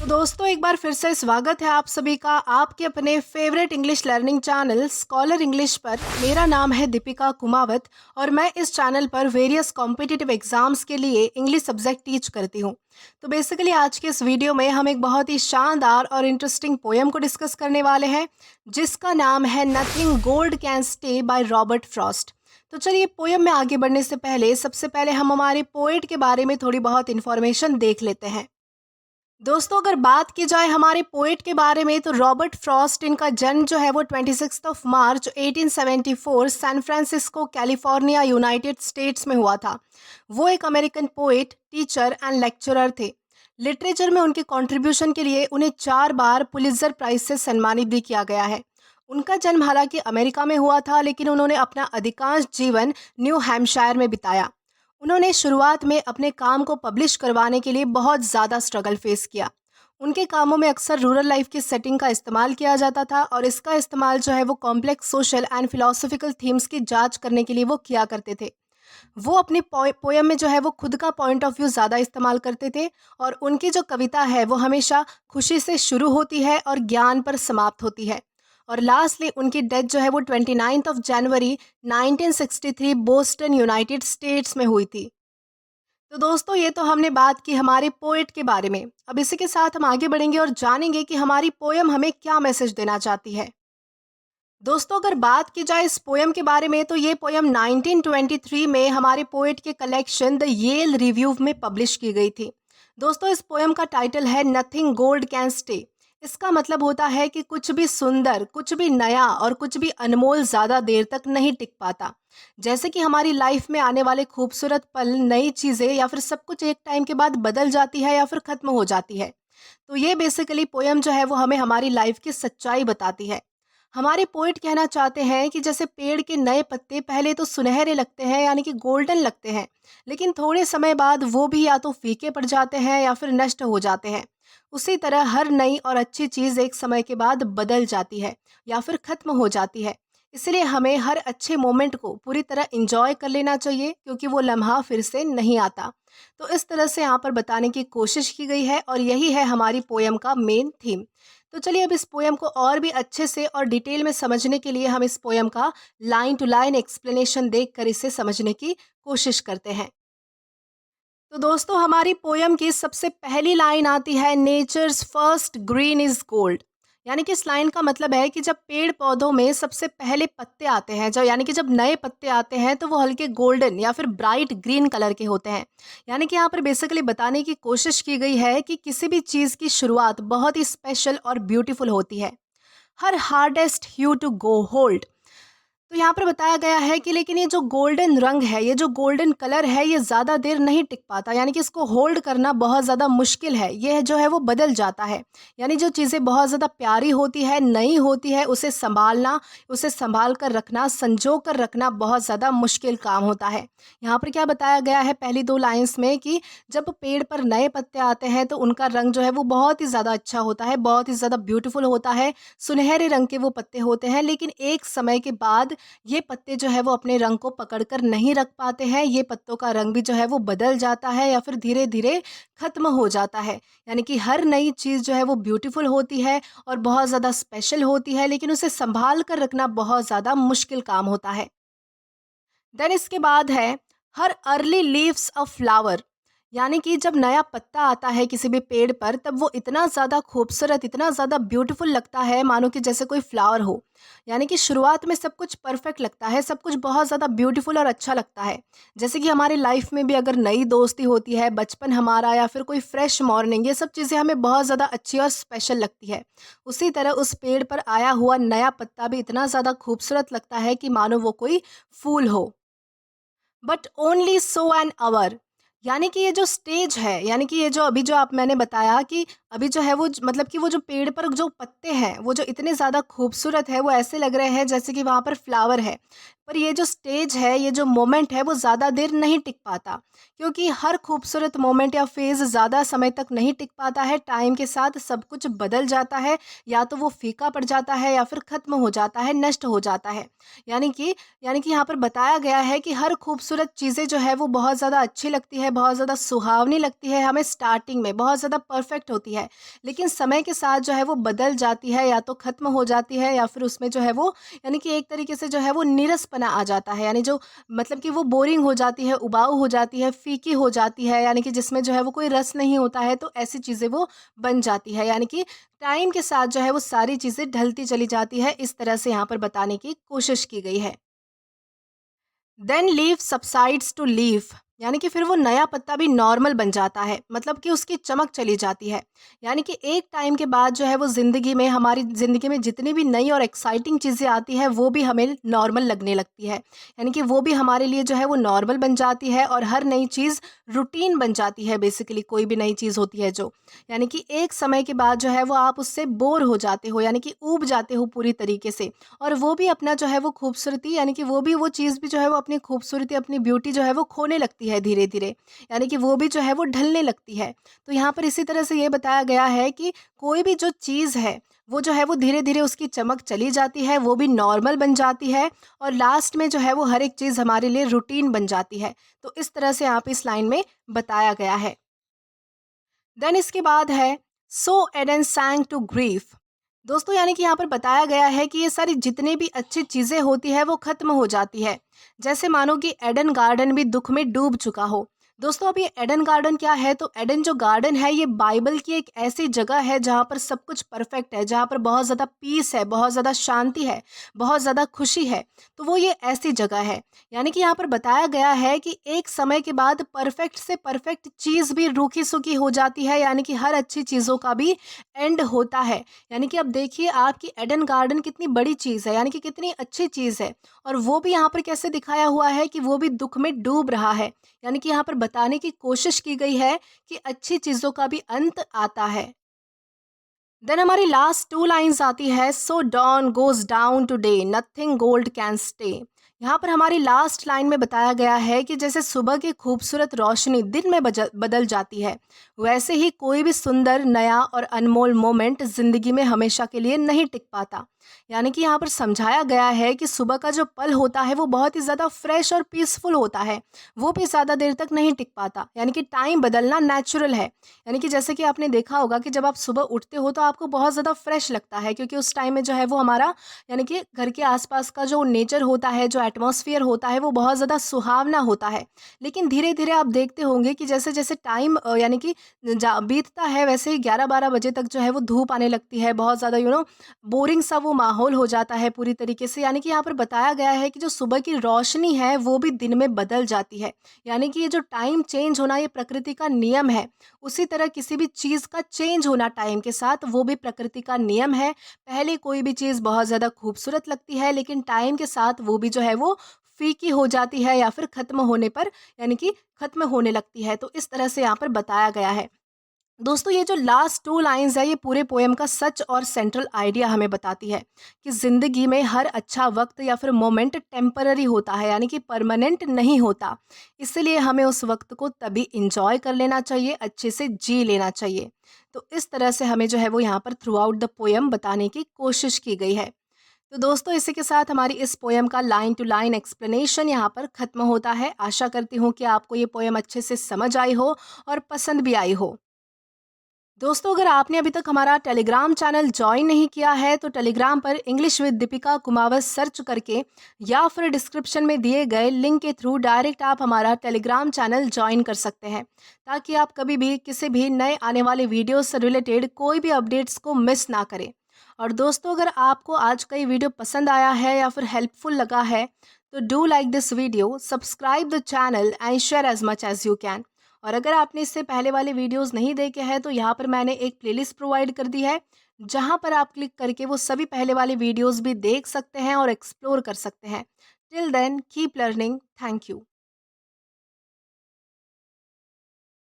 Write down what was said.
तो दोस्तों एक बार फिर से स्वागत है आप सभी का आपके अपने favourite English learning channel scholar English पर। मेरा नाम है दीपिका कुमावत और मैं इस चैनल पर वेरियस कॉम्पिटिटिव एग्जाम्स के लिए इंग्लिश सब्जेक्ट टीच करती हूँ। तो बेसिकली आज के इस वीडियो में हम एक बहुत ही शानदार और इंटरेस्टिंग पोएम को डिस्कस करने वाले हैं जिसका नाम है nothing gold can stay by Robert Frost. तो चलिए पोएम में आगे बढ़ने से पहले सबसे पहले हम हमारे पोएट के बारे में थोड़ी बहुत इन्फॉर्मेशन देख लेते हैं। दोस्तों अगर बात की जाए हमारे पोएट के बारे में तो रॉबर्ट फ्रॉस्ट इनका जन्म जो है वो 26 March 1874 San Francisco California United States में हुआ था। वो एक American poet teacher and lecturer थे। लिटरेचर में उनके कंट्रीब्यूशन के लिए उन्हें 4 बार पुलित्जर प्राइज से सम्मानित भी किया गया है। उनका जन्म हालांकि अमेरिका में हुआ था लेकिन उन्होंने अपना अधिकांश जीवन न्यू हैम्पशायर में बिताया। उन्होंने शुरुआत में अपने काम को पब्लिश करवाने के लिए बहुत ज़्यादा स्ट्रगल फेस किया। उनके कामों में अक्सर रूरल लाइफ की सेटिंग का इस्तेमाल किया जाता था और इसका इस्तेमाल जो है वो complex social and philosophical themes की जांच करने के लिए वो किया करते थे। वो अपनी पोयम में जो है वो खुद का पॉइंट ऑफ व्यू ज़्यादा इस्तेमाल करते थे और उनकी जो कविता है वो हमेशा खुशी से शुरू होती है और ज्ञान पर समाप्त होती है। और लास्टली उनकी डेथ जो है वो 29 जनवरी 1963 बोस्टन यूनाइटेड स्टेट्स में हुई थी। तो दोस्तों ये तो हमने बात की हमारे पोएट के बारे में। अब इसी के साथ हम आगे बढ़ेंगे और जानेंगे कि हमारी पोयम हमें क्या मैसेज देना चाहती है। दोस्तों अगर बात की जाए इस पोयम के बारे में तो ये पोयम 1923 में हमारे पोएट के कलेक्शन द येल रिव्यू में पब्लिश की गई थी। दोस्तों इस पोयम का टाइटल है नथिंग गोल्ड कैन स्टे। इसका मतलब होता है कि कुछ भी सुंदर, कुछ भी नया और कुछ भी अनमोल ज़्यादा देर तक नहीं टिक पाता। जैसे कि हमारी लाइफ में आने वाले खूबसूरत पल, नई चीज़ें या फिर सब कुछ एक टाइम के बाद बदल जाती है या फिर ख़त्म हो जाती है। तो ये बेसिकली पोयम जो है वो हमें हमारी लाइफ की सच्चाई बताती है। हमारे पोएट कहना चाहते हैं कि जैसे पेड़ के नए पत्ते पहले तो सुनहरे लगते हैं यानी कि गोल्डन लगते हैं, लेकिन थोड़े समय बाद वो भी या तो फीके पड़ जाते हैं या फिर नष्ट हो जाते हैं। उसी तरह हर नई और अच्छी चीज़ एक समय के बाद बदल जाती है या फिर ख़त्म हो जाती है। इसलिए हमें हर अच्छे मोमेंट को पूरी तरह इंजॉय कर लेना चाहिए क्योंकि वो लम्हा फिर से नहीं आता। तो इस तरह से यहाँ पर बताने की कोशिश की गई है और यही है हमारी पोयम का मेन थीम। तो चलिए अब इस पोयम को और भी अच्छे से और डिटेल में समझने के लिए हम इस पोयम का लाइन टू लाइन एक्सप्लेनेशन देखकर इसे समझने की कोशिश करते हैं। तो दोस्तों हमारी पोयम की सबसे पहली लाइन आती है nature's first green is gold. यानी कि इस लाइन का मतलब है कि जब पेड़ पौधों में सबसे पहले पत्ते आते हैं, जब यानी कि जब नए पत्ते आते हैं तो वो हल्के गोल्डन या फिर ब्राइट ग्रीन कलर के होते हैं। यानी कि यहाँ पर बेसिकली बताने की कोशिश की गई है कि किसी भी चीज़ की शुरुआत बहुत ही स्पेशल और ब्यूटीफुल होती है। Her hardest hue to go hold. तो यहाँ पर बताया गया है कि लेकिन ये जो गोल्डन रंग है, ये जो गोल्डन कलर है, ये ज़्यादा देर नहीं टिक पाता। यानी कि इसको होल्ड करना बहुत ज़्यादा मुश्किल है। ये जो है वो बदल जाता है। यानी जो चीज़ें बहुत ज़्यादा प्यारी होती है, नई होती है, उसे संभालना, उसे संभाल कर रखना, संजो कर रखना बहुत ज़्यादा मुश्किल काम होता है। यहाँ पर क्या बताया गया है पहली 2 लाइन्स में कि जब पेड़ पर नए पत्ते आते हैं तो उनका रंग जो है वो बहुत ही ज़्यादा अच्छा होता है, बहुत ही ज़्यादा ब्यूटीफुल होता है। सुनहरे रंग के वो पत्ते होते हैं, लेकिन एक समय के बाद ये पत्ते जो है वो अपने रंग को पकड़ कर नहीं रख पाते हैं। ये पत्तों का रंग भी जो है वो बदल जाता है या फिर धीरे-धीरे ख़त्म हो जाता है। यानी कि हर नई चीज़ जो है वो ब्यूटीफुल होती है और बहुत ज़्यादा स्पेशल होती है, लेकिन उसे सँभाल कर रखना बहुत ज़्यादा मुश्किल काम होता है। देन इसके बाद है her early leaves a flower. यानी कि जब नया पत्ता आता है किसी भी पेड़ पर तब वो इतना ज़्यादा खूबसूरत, इतना ज़्यादा ब्यूटीफुल लगता है मानो कि जैसे कोई फ्लावर हो। यानी कि शुरुआत में सब कुछ परफेक्ट लगता है, सब कुछ बहुत ज़्यादा ब्यूटीफुल और अच्छा लगता है। जैसे कि हमारी लाइफ में भी अगर नई दोस्ती होती है, बचपन हमारा या फिर कोई फ्रेश मॉर्निंग, ये सब चीज़ें हमें बहुत ज़्यादा अच्छी और स्पेशल लगती है। उसी तरह उस पेड़ पर आया हुआ नया पत्ता भी इतना ज़्यादा खूबसूरत लगता है कि मानो वो कोई फूल हो। But only so an hour. यानी कि ये जो स्टेज है, यानी कि ये जो अभी जो आप मैंने बताया कि अभी जो है वो मतलब कि वो जो पेड़ पर जो पत्ते हैं वो जो इतने ज़्यादा खूबसूरत है वो ऐसे लग रहे हैं जैसे कि वहाँ पर फ्लावर है। पर ये जो स्टेज है, ये जो मोमेंट है वो ज़्यादा देर नहीं टिक पाता, क्योंकि हर खूबसूरत मोमेंट या फेज़ ज़्यादा समय तक नहीं टिक पाता है। टाइम के साथ सब कुछ बदल जाता है, या तो वो फीका पड़ जाता है या फिर ख़त्म हो जाता है, नष्ट हो जाता है। यानी कि यानी कि यहाँ पर बताया गया है कि हर खूबसूरत चीज़ें जो है वो बहुत ज़्यादा अच्छी लगती है, बहुत ज़्यादा सुहावनी लगती है, हमें स्टार्टिंग में बहुत ज़्यादा परफेक्ट होती है, लेकिन समय के साथ जो है वो बदल जाती है, या तो ख़त्म हो जाती है या फिर उसमें जो है वो यानी कि एक तरीके से जो है वो नीरसपना आ जाता है, यानी जो मतलब कि वो बोरिंग हो जाती है, उबाऊ हो जाती है, फीकी हो जाती है, यानी कि जिसमें जो है वो कोई रस नहीं होता है, तो ऐसी चीज़ें वो बन जाती है। यानी कि टाइम के साथ जो है वो सारी चीज़ें ढलती चली जाती है, इस तरह से यहाँ पर बताने की कोशिश की गई है। Then leaf subsides to leaf, यानी कि फिर वो नया पत्ता भी नॉर्मल बन जाता है, मतलब कि उसकी चमक चली जाती है। यानी कि एक टाइम के बाद जो है वो ज़िंदगी में, हमारी ज़िंदगी में जितनी भी नई और एक्साइटिंग चीज़ें आती हैं वो भी हमें नॉर्मल लगने लगती है। यानी कि वो भी हमारे लिए जो है वो नॉर्मल बन जाती है, और हर नई चीज़ रूटीन बन जाती है, बेसिकली कोई भी नई चीज़ होती है जो, यानी कि एक समय के बाद जो है वो आप उससे बोर हो जाते हो, यानी कि ऊब जाते हो पूरी तरीके से। और वो भी अपना जो है वो खूबसूरती, यानी कि वो भी वो चीज़ भी जो है वो अपनी खूबसूरती, अपनी ब्यूटी जो है वो खोने लगती है धीरे-धीरे। यानी कि वो भी जो है वो ढलने लगती है। तो यहाँ पर इसी तरह से ये बताया गया है कि कोई भी जो चीज़ है, वो जो है वो धीरे-धीरे उसकी चमक चली जाती है, वो भी नॉर्मल बन जाती है, और लास्ट में जो है वो हर एक चीज़ हमारे लिए रूटीन बन जाती है। तो इस तरह से यहाँ पे इस लाइन में बताया गया है। देन इसके बाद है सो एडन सैंग टू ग्रीफ। दोस्तों यानी कि यहाँ पर बताया गया है कि ये सारी जितनी भी अच्छी चीज़ें होती है वो ख़त्म हो जाती है। जैसे मानो कि एडन गार्डन भी दुख में डूब चुका हो। दोस्तों अब ये एडन गार्डन क्या है, तो एडन जो गार्डन है ये बाइबल की एक ऐसी जगह है जहाँ पर सब कुछ परफेक्ट है, जहाँ पर बहुत ज़्यादा पीस है, बहुत ज़्यादा शांति है, बहुत ज़्यादा खुशी है। तो वो ये ऐसी जगह है। यानी कि यहाँ पर बताया गया है कि एक समय के बाद परफेक्ट से परफेक्ट चीज़ भी रूखी सूखी हो जाती है, यानी कि हर अच्छी चीज़ों का भी एंड होता है। यानी कि अब देखिए आपकी एडन गार्डन कितनी बड़ी चीज़ है, यानी कि कितनी अच्छी चीज़ है, और वो भी यहाँ पर कैसे दिखाया हुआ है कि वो भी दुख में डूब रहा है। यानी कि यहाँ पर बताने की कोशिश की गई है कि अच्छी चीज़ों का भी अंत आता है। देन हमारी लास्ट टू लाइन्स आती है so dawn goes down today nothing gold can stay. यहाँ पर हमारी लास्ट लाइन में बताया गया है कि जैसे सुबह की खूबसूरत रोशनी दिन में बदल जाती है, वैसे ही कोई भी सुंदर नया और अनमोल मोमेंट जिंदगी में हमेशा के लिए नहीं टिक पाता। यानी कि यहाँ पर समझाया गया है कि सुबह का जो पल होता है वो बहुत ही ज़्यादा फ्रेश और पीसफुल होता है, वो भी ज़्यादा देर तक नहीं टिक पाता। यानी कि टाइम बदलना नेचुरल है। यानी कि जैसे कि आपने देखा होगा कि जब आप सुबह उठते हो तो आपको बहुत ज़्यादा फ्रेश लगता है, क्योंकि उस टाइम में जो है वो हमारा यानी कि घर के आसपास का जो नेचर होता है, जो एटमॉस्फेयर होता है वो बहुत ज़्यादा सुहावना होता है। लेकिन धीरे धीरे आप देखते होंगे कि जैसे जैसे टाइम यानी कि बीतता है, वैसे ही 11-12 बजे तक जो है वो धूप आने लगती है, बहुत ज़्यादा बोरिंग सा वो माहौल हो जाता है पूरी तरीके से। यानी कि यहाँ पर बताया गया है कि जो सुबह की रोशनी है वो भी दिन में बदल जाती है। यानी कि ये जो टाइम चेंज होना ये प्रकृति का नियम है, उसी तरह किसी भी चीज़ का चेंज होना टाइम के साथ वो भी प्रकृति का नियम है। पहले कोई भी चीज़ बहुत ज़्यादा खूबसूरत लगती है, लेकिन टाइम के साथ वो भी जो है वो फीकी हो जाती है, या फिर ख़त्म होने पर यानी कि ख़त्म होने लगती है। तो इस तरह से यहाँ पर बताया गया है। दोस्तों ये जो लास्ट टू लाइंस है ये पूरे पोएम का सच और सेंट्रल आइडिया हमें बताती है कि ज़िंदगी में हर अच्छा वक्त या फिर मोमेंट टेम्पररी होता है, यानी कि परमानेंट नहीं होता। इसलिए हमें उस वक्त को तभी इंजॉय कर लेना चाहिए, अच्छे से जी लेना चाहिए। तो इस तरह से हमें जो है वो यहाँ पर थ्रू आउट द पोएम बताने की कोशिश की गई है। तो दोस्तों इसी के साथ हमारी इस पोएम का लाइन टू लाइन एक्सप्लेनेशन यहाँ पर ख़त्म होता है। आशा करती हूँ कि आपको ये पोएम अच्छे से समझ आई हो और पसंद भी आई हो। दोस्तों अगर आपने अभी तक हमारा टेलीग्राम चैनल ज्वाइन नहीं किया है तो टेलीग्राम पर English with Deepika Kumawat search करके या फिर डिस्क्रिप्शन में दिए गए लिंक के थ्रू डायरेक्ट आप हमारा टेलीग्राम चैनल ज्वाइन कर सकते हैं, ताकि आप कभी भी किसी भी नए आने वाले वीडियो से रिलेटेड कोई भी अपडेट्स को मिस ना करें। और दोस्तों अगर आपको आज का ये वीडियो पसंद आया है या फिर हेल्पफुल लगा है तो do like this video, subscribe the channel and share as much as you can. और अगर आपने इससे पहले वाले वीडियोस नहीं देखे हैं तो यहाँ पर मैंने एक प्लेलिस्ट प्रोवाइड कर दी है, जहाँ पर आप क्लिक करके वो सभी पहले वाले वीडियोस भी देख सकते हैं और एक्सप्लोर कर सकते हैं। Till then keep learning. Thank you.